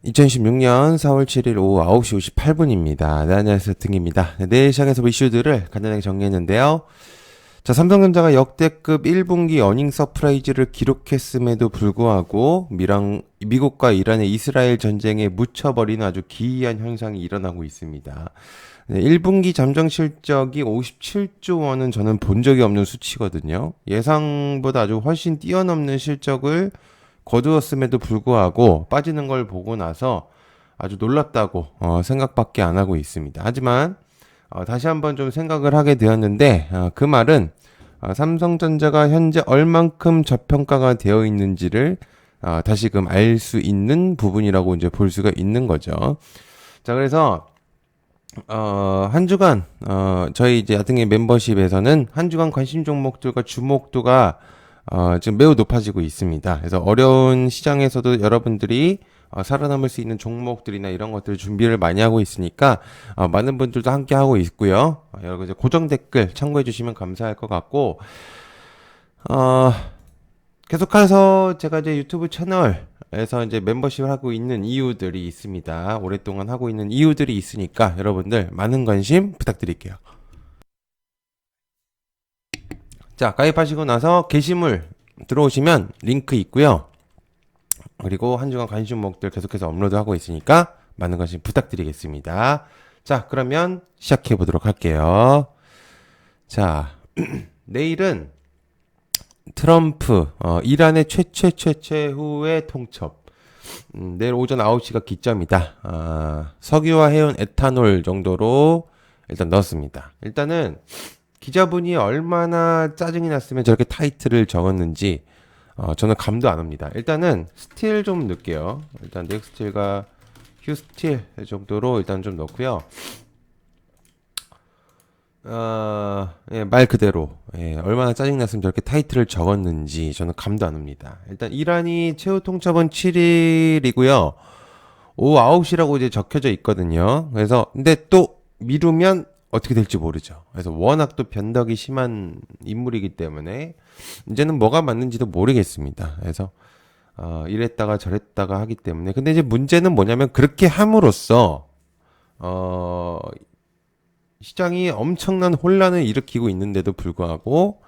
2016년 4월 7일 오후 9시 58분입니다. 네, 안녕하세요. 등입니다. 네, 내일 시장에서 이슈들을 간단하게 정리했는데요. 자, 삼성전자가 역대급 1분기 어닝 서프라이즈를 기록했음에도 불구하고 미국과 이란의 이스라엘 전쟁에 묻혀버리는 아주 기이한 현상이 일어나고 있습니다. 네, 1분기 잠정 실적이 57조 원은 저는 본 적이 없는 수치거든요. 예상보다 아주 훨씬 뛰어넘는 실적을 거두었음에도 불구하고 빠지는 걸 보고 나서 아주 놀랍다고 생각밖에 안 하고 있습니다. 하지만 다시 한번 좀 생각을 하게 되었는데 그 말은 삼성전자가 현재 얼만큼 저평가가 되어 있는지를 다시금 알 수 있는 부분이라고 이제 볼 수가 있는 거죠. 자, 그래서 한 주간 저희 이제 야등의 멤버십에서는 한 주간 관심 종목들과 주목도가 지금 매우 높아지고 있습니다. 그래서 어려운 시장에서도 여러분들이 살아남을 수 있는 종목들이나 이런 것들 준비를 많이 하고 있으니까 많은 분들도 함께 하고 있고요. 여러분 이제 고정 댓글 참고해 주시면 감사할 것 같고 어, 계속해서 제가 이제 유튜브 채널에서 이제 멤버십을 하고 있는 이유들이 있습니다. 오랫동안 하고 있는 이유들이 있으니까 여러분들 많은 관심 부탁드릴게요. 자, 가입하시고 나서 게시물 들어오시면 링크 있고요. 그리고 한 주간 관심 종목들 계속해서 업로드하고 있으니까 많은 관심 부탁드리겠습니다. 자, 그러면 시작해 보도록 할게요. 자, 내일은 트럼프 이란의 최후의 통첩. 내일 오전 9시가 기점이다. 석유와 해운 에탄올 정도로 일단 넣었습니다. 일단은 기자분이 얼마나 짜증이 났으면 저렇게 타이틀을 적었는지 저는 감도 안 옵니다. 일단은 스틸 좀 넣을게요. 일단 넥스틸과 휴스틸 정도로 일단 좀 넣고요. 예, 말 그대로 얼마나 짜증났으면 저렇게 타이틀을 적었는지 저는 감도 안 옵니다. 일단 이란이 최후 통첩은 7일이고요. 오후 9시라고 이제 적혀져 있거든요. 그래서 근데 또 미루면 어떻게 될지 모르죠. 그래서 워낙 또 변덕이 심한 인물이기 때문에 이제는 뭐가 맞는지도 모르겠습니다. 그래서 이랬다가 저랬다가 하기 때문에 근데 이제 문제는 뭐냐면 그렇게 함으로써 시장이 엄청난 혼란을 일으키고 있는데도 불구하고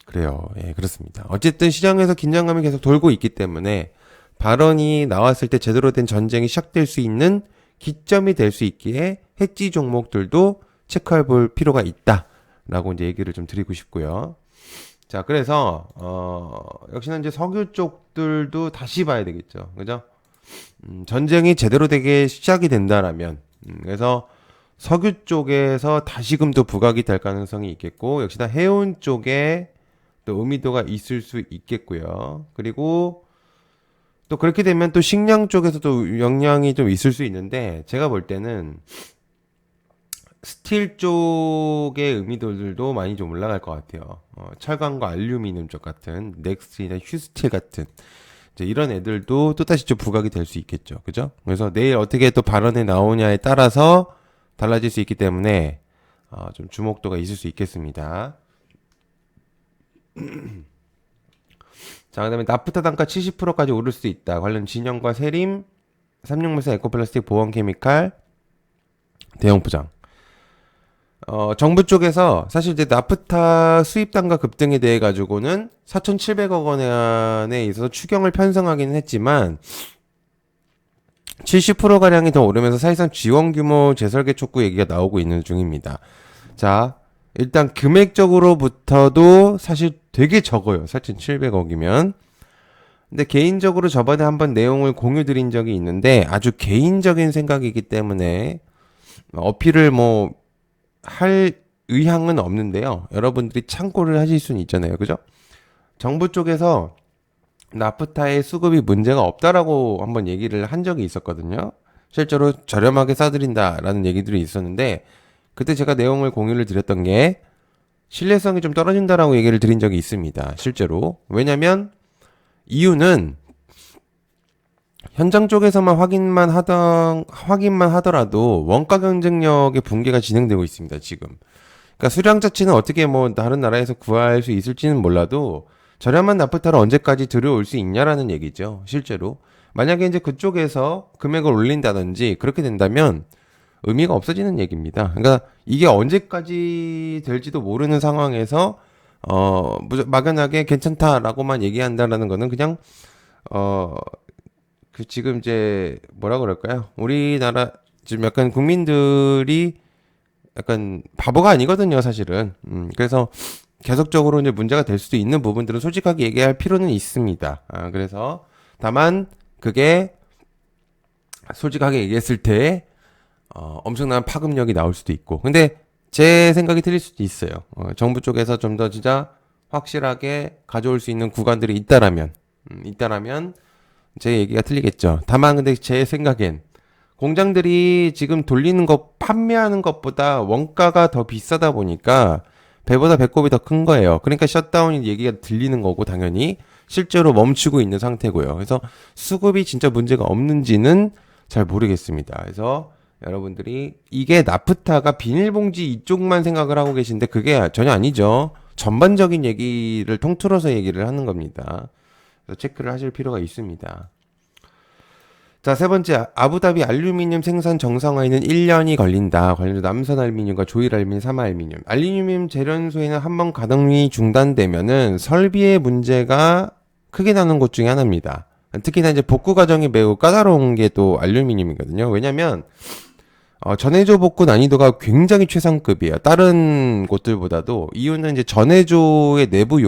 그래요. 예, 그렇습니다. 어쨌든 시장에서 긴장감이 계속 돌고 있기 때문에 발언이 나왔을 때 제대로 된 전쟁이 시작될 수 있는 기점이 될 수 있기에 해지 종목들도 체크해 볼 필요가 있다라고 이제 얘기를 좀 드리고 싶고요. 자, 그래서 역시나 이제 석유 쪽들도 다시 봐야 되겠죠. 그죠? 전쟁이 제대로 되게 시작이 된다라면 그래서 석유 쪽에서 다시금 또 부각이 될 가능성이 있겠고 역시나 해운 쪽에 또 의미도가 있을 수 있겠고요. 그리고 또 그렇게 되면 또 식량 쪽에서도 영향이 좀 있을 수 있는데 제가 볼 때는 스틸 쪽의 의미도들도 많이 좀 올라갈 것 같아요. 철강과 알루미늄 쪽 같은 넥스트나 휴스틸 같은 이제 이런 애들도 또다시 좀 부각이 될 수 있겠죠. 그죠? 그래서 내일 어떻게 또 발언이 나오냐에 따라서 달라질 수 있기 때문에 좀 주목도가 있을 수 있겠습니다. 자, 그다음에 나프타 단가 70%까지 오를 수 있다. 관련 진영과 세림, 삼육물산 에코플라스틱 보험케미칼, 대형포장. 정부 쪽에서 사실 이제 나프타 수입 단가 급등에 대해 가지고는 4,700억 원에 있어서 추경을 편성하기는 했지만 70%가량이 더 오르면서 사실상 지원 규모 재설계 촉구 얘기가 나오고 있는 중입니다. 자, 일단 금액적으로부터도 사실 되게 적어요. 4,700억이면. 근데 개인적으로 저번에 한번 내용을 공유 드린 적이 있는데 아주 개인적인 생각이기 때문에 어필을 뭐 할 의향은 없는데요. 여러분들이 참고를 하실 수는 있잖아요. 그죠? 정부 쪽에서 나프타의 수급이 문제가 없다라고 한번 얘기를 한 적이 있었거든요. 실제로 저렴하게 싸드린다라는 얘기들이 있었는데 그때 제가 내용을 공유를 드렸던 게 신뢰성이 좀 떨어진다라고 얘기를 드린 적이 있습니다. 실제로. 왜냐면 이유는 현장 쪽에서만 확인만 하더라도 원가 경쟁력의 붕괴가 진행되고 있습니다, 지금. 그러니까 수량 자체는 어떻게 뭐 다른 나라에서 구할 수 있을지는 몰라도 저렴한 나프타를 언제까지 들여올 수 있냐라는 얘기죠, 실제로. 만약에 이제 그쪽에서 금액을 올린다든지 그렇게 된다면 의미가 없어지는 얘기입니다. 그러니까 이게 언제까지 될지도 모르는 상황에서 막연하게 괜찮다라고만 얘기한다라는 거는 그냥 그 지금 이제 뭐라 그럴까요? 우리나라 지금 약간 국민들이 약간 바보가 아니거든요, 사실은. 그래서 계속적으로 이제 문제가 될 수도 있는 부분들은 솔직하게 얘기할 필요는 있습니다. 그래서 다만 그게 솔직하게 얘기했을 때 엄청난 파급력이 나올 수도 있고. 근데 제 생각이 틀릴 수도 있어요. 정부 쪽에서 좀 더 진짜 확실하게 가져올 수 있는 구간들이 있다라면 제 얘기가 틀리겠죠. 다만 근데 제 생각엔 공장들이 지금 돌리는 것, 판매하는 것보다 원가가 더 비싸다 보니까 배보다 배꼽이 더 큰 거예요. 그러니까 셧다운 얘기가 들리는 거고 당연히 실제로 멈추고 있는 상태고요. 그래서 수급이 진짜 문제가 없는지는 잘 모르겠습니다. 그래서 여러분들이 이게 나프타가 비닐봉지 이쪽만 생각을 하고 계신데 그게 전혀 아니죠. 전반적인 얘기를 통틀어서 얘기를 하는 겁니다. 그래서 체크를 하실 필요가 있습니다. 자, 세 번째, 아부다비 알루미늄 생산 정상화에는 1년이 걸린다. 관련해서 남선 알루미늄과 조일 알루미늄, 사마 알루미늄. 알루미늄 재련소에는 한번 가동이 중단되면은 설비의 문제가 크게 나는 곳 중에 하나입니다. 특히나 이제 복구 과정이 매우 까다로운 게 또 알루미늄이거든요. 왜냐면 전해조 복구 난이도가 굉장히 최상급이에요. 다른 곳들보다도. 이유는 이제 전해조의 내부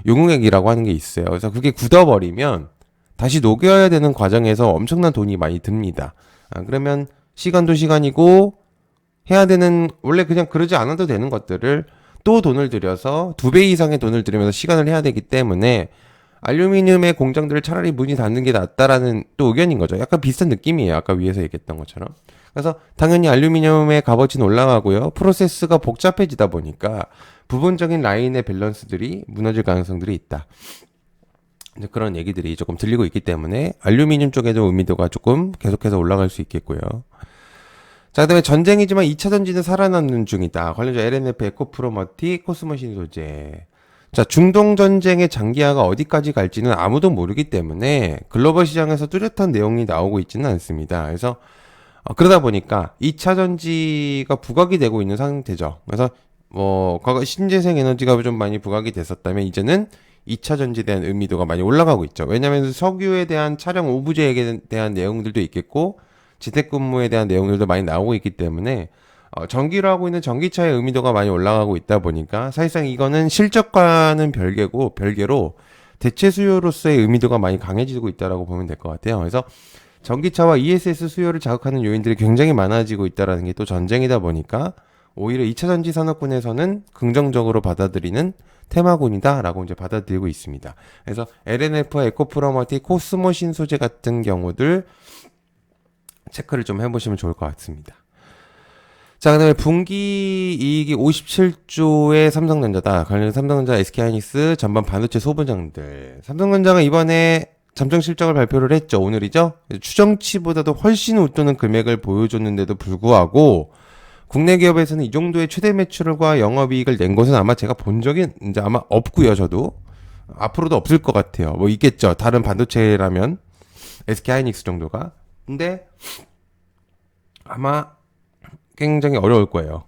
용액이라고 하는 게 있어요. 그래서 그게 굳어버리면 다시 녹여야 되는 과정에서 엄청난 돈이 많이 듭니다. 그러면 시간도 시간이고 해야 되는, 원래 그냥 그러지 않아도 되는 것들을 또 돈을 들여서 2배 이상의 돈을 들이면서 시간을 해야 되기 때문에 알루미늄의 공장들을 차라리 문이 닫는 게 낫다라는 또 의견인 거죠. 약간 비슷한 느낌이에요. 아까 위에서 얘기했던 것처럼. 그래서 당연히 알루미늄의 값어치는 올라가고요. 프로세스가 복잡해지다 보니까 부분적인 라인의 밸런스들이 무너질 가능성들이 있다. 그런 얘기들이 조금 들리고 있기 때문에 알루미늄 쪽에도 의미도가 조금 계속해서 올라갈 수 있겠고요. 자, 그다음에 전쟁이지만 2차 전지는 살아남는 중이다. 관련주 LNF, 에코프로머티, 코스모신 소재. 자, 중동 전쟁의 장기화가 어디까지 갈지는 아무도 모르기 때문에 글로벌 시장에서 뚜렷한 내용이 나오고 있지는 않습니다. 그래서 그러다 보니까 2차 전지가 부각이 되고 있는 상태죠. 그래서 과거 신재생 에너지가 좀 많이 부각이 됐었다면 이제는 2차 전지에 대한 의미도가 많이 올라가고 있죠. 왜냐하면 석유에 대한 차량 오브제에 대한 내용들도 있겠고 재택근무에 대한 내용들도 많이 나오고 있기 때문에 전기로 하고 있는 전기차의 의미도가 많이 올라가고 있다 보니까 사실상 이거는 실적과는 별개로 대체 수요로서의 의미도가 많이 강해지고 있다라고 보면 될 것 같아요. 그래서 전기차와 ESS 수요를 자극하는 요인들이 굉장히 많아지고 있다라는 게 또 전쟁이다 보니까 오히려 2차 전지 산업군에서는 긍정적으로 받아들이는 테마군이다라고 이제 받아들이고 있습니다. 그래서 LNF와 에코프로머티, 코스모신 소재 같은 경우들 체크를 좀 해보시면 좋을 것 같습니다. 자, 그다음에 분기 이익이 57조의 삼성전자다. 관련 삼성전자, SK하이닉스 전반 반도체 소부장들. 삼성전자가 이번에 잠정 실적을 발표를 했죠. 오늘이죠. 추정치보다도 훨씬 웃도는 금액을 보여줬는데도 불구하고 국내 기업에서는 이 정도의 최대 매출과 영업이익을 낸 것은 아마 제가 본 적이 이제 아마 없고요. 저도 앞으로도 없을 것 같아요. 뭐 있겠죠. 다른 반도체라면 SK하이닉스 정도가. 근데 아마 굉장히 어려울 거예요.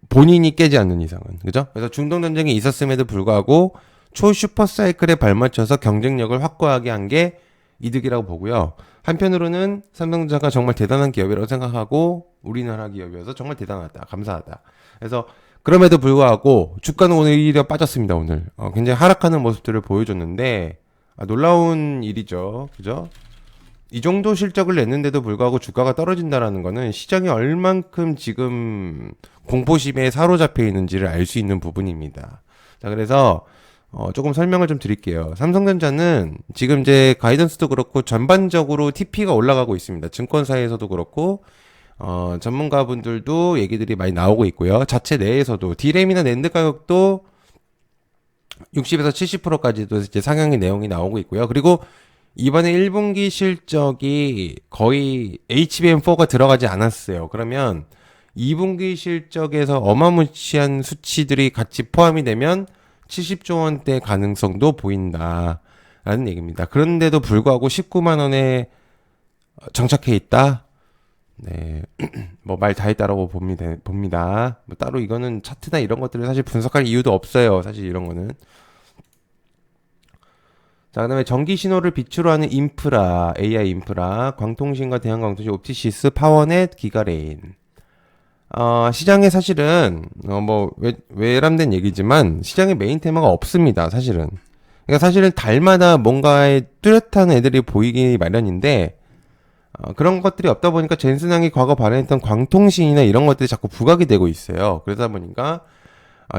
본인이 깨지 않는 이상은. 그죠? 그래서 중동 전쟁이 있었음에도 불구하고 초 슈퍼사이클에 발맞춰서 경쟁력을 확고하게 한 게 이득이라고 보고요. 한편으로는 삼성전자가 정말 대단한 기업이라고 생각하고 우리나라 기업이어서 정말 대단하다. 감사하다. 그래서 그럼에도 불구하고 주가는 오히려 빠졌습니다. 오늘. 굉장히 하락하는 모습들을 보여줬는데 놀라운 일이죠. 그죠? 이 정도 실적을 냈는데도 불구하고 주가가 떨어진다라는 거는 시장이 얼만큼 지금 공포심에 사로잡혀 있는지를 알 수 있는 부분입니다. 자, 그래서 조금 설명을 좀 드릴게요. 삼성전자는 지금 이제 가이던스도 그렇고 전반적으로 TP가 올라가고 있습니다. 증권사에서도 그렇고 전문가분들도 얘기들이 많이 나오고 있고요. 자체 내에서도 D램이나 낸드 가격도 60에서 70%까지도 이제 상향의 내용이 나오고 있고요. 그리고 이번에 1분기 실적이 거의 HBM4가 들어가지 않았어요. 그러면 2분기 실적에서 어마무시한 수치들이 같이 포함이 되면 70조 원대 가능성도 보인다. 라는 얘기입니다. 그런데도 불구하고 19만 원에 정착해 있다. 네, 뭐 말 다 했다라고 봅니다. 뭐 따로 이거는 차트나 이런 것들을 사실 분석할 이유도 없어요. 사실 이런 거는. 자, 그다음에 전기 신호를 빛으로 하는 인프라, AI 인프라, 광통신과 대한광통신, 옵티시스, 파워넷, 기가레인. 시장에 사실은 뭐 외람된 얘기지만 시장에 메인 테마가 없습니다. 사실은. 그러니까 사실은 달마다 뭔가에 뚜렷한 애들이 보이기 마련인데 그런 것들이 없다 보니까 젠슨항이 과거 발행했던 광통신이나 이런 것들이 자꾸 부각이 되고 있어요. 그러다 보니까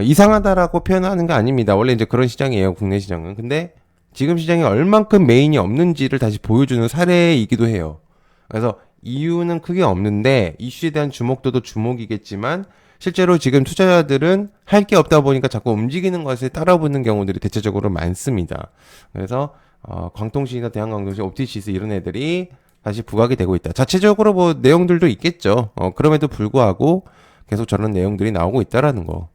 이상하다라고 표현하는 게 아닙니다. 원래 이제 그런 시장이에요. 국내 시장은. 근데 지금 시장에 얼만큼 메인이 없는지를 다시 보여주는 사례이기도 해요. 그래서 이유는 크게 없는데 이슈에 대한 주목도도 주목이겠지만 실제로 지금 투자자들은 할 게 없다 보니까 자꾸 움직이는 것에 따라붙는 경우들이 대체적으로 많습니다. 그래서 광통신이나 대한광통신, 옵티시스 이런 애들이 다시 부각이 되고 있다. 자체적으로 뭐 내용들도 있겠죠. 그럼에도 불구하고 계속 저런 내용들이 나오고 있다라는 거.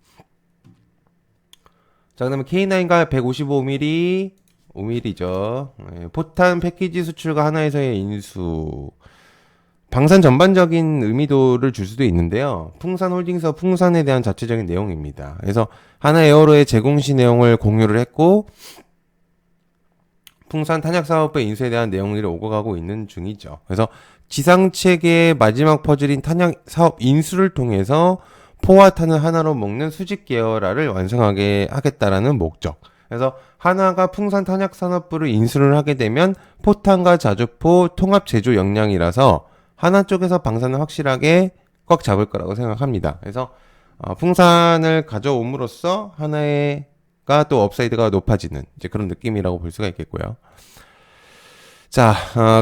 자, 그다음에 K9과 155mm, 5mm죠. 포탄 패키지 수출과 하나에서의 인수. 방산 전반적인 의미도를 줄 수도 있는데요. 풍산홀딩스와 풍산에 대한 자체적인 내용입니다. 그래서 하나에어로의 제공시 내용을 공유를 했고 풍산 탄약사업부의 인수에 대한 내용들이 오고 가고 있는 중이죠. 그래서 지상체계의 마지막 퍼즐인 탄약사업 인수를 통해서 포와 탄을 하나로 묶는 수직 계열화를 완성하게 하겠다라는 목적. 그래서 하나가 풍산 탄약산업부를 인수를 하게 되면 포탄과 자주포 통합 제조 역량이라서 하나 쪽에서 방산을 확실하게 꽉 잡을 거라고 생각합니다. 그래서 풍산을 가져옴으로써 하나가 또 업사이드가 높아지는 이제 그런 느낌이라고 볼 수가 있겠고요. 자,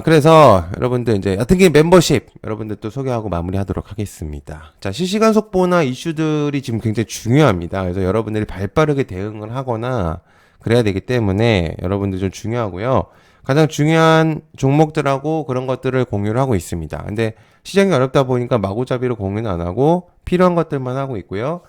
그래서 여러분들 이제 여튼 멤버십 여러분들 또 소개하고 마무리하도록 하겠습니다. 자, 실시간 속보나 이슈들이 지금 굉장히 중요합니다. 그래서 여러분들이 발빠르게 대응을 하거나 그래야 되기 때문에 여러분들 좀 중요하고요. 가장 중요한 종목들하고 그런 것들을 공유를 하고 있습니다. 근데 시장이 어렵다 보니까 마구잡이로 공유는 안 하고 필요한 것들만 하고 있고요.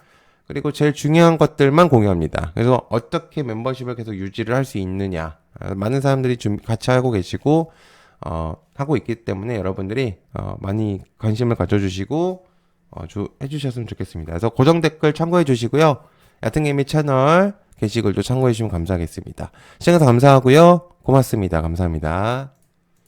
그리고 제일 중요한 것들만 공유합니다. 그래서 어떻게 멤버십을 계속 유지를 할 수 있느냐. 많은 사람들이 좀 같이 하고 계시고, 하고 있기 때문에 여러분들이, 많이 관심을 가져주시고, 해주셨으면 좋겠습니다. 그래서 고정 댓글 참고해 주시고요. 야생개미 채널 게시글도 참고해 주시면 감사하겠습니다. 시청해서 감사하고요. 고맙습니다. 감사합니다.